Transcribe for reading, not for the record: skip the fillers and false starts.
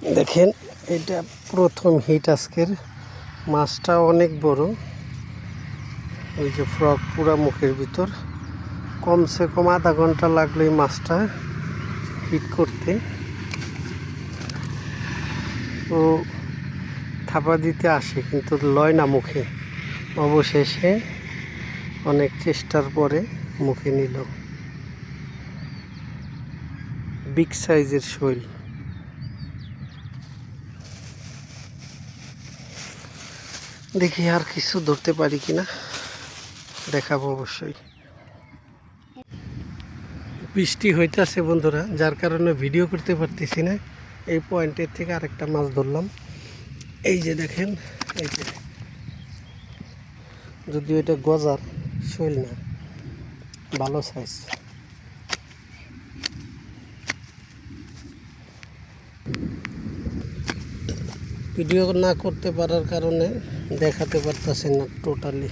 দেখেন এটা প্রথম হিট আজকের। মাছটা অনেক বড়, ওই যে ফ্রক পুরা মুখের ভিতর। কমসে কম আধা ঘন্টা লাগলো এই মাছটা হিট করতে। তো থাপা দিতে আসে কিন্তু লয় না মুখে। অবশেষে অনেক চেষ্টার পরে মুখে নিল। বিগ সাইজের শৈল। দেখি আর কিছু ধরতে পারি কিনা, দেখাবো অবশ্যই। বৃষ্টি হইতেছে বন্ধুরা, যার কারণে ভিডিও করতে পারতেছি না। এই পয়েন্টের থেকে আরেকটা মাছ ধরলাম। এই যে দেখেন, এই যে, যদিও এটা গজার শৈল না, ভালো সাইজ। ভিডিও না করতে পারার কারণে দেখাতে পারতেছি না টোটালি।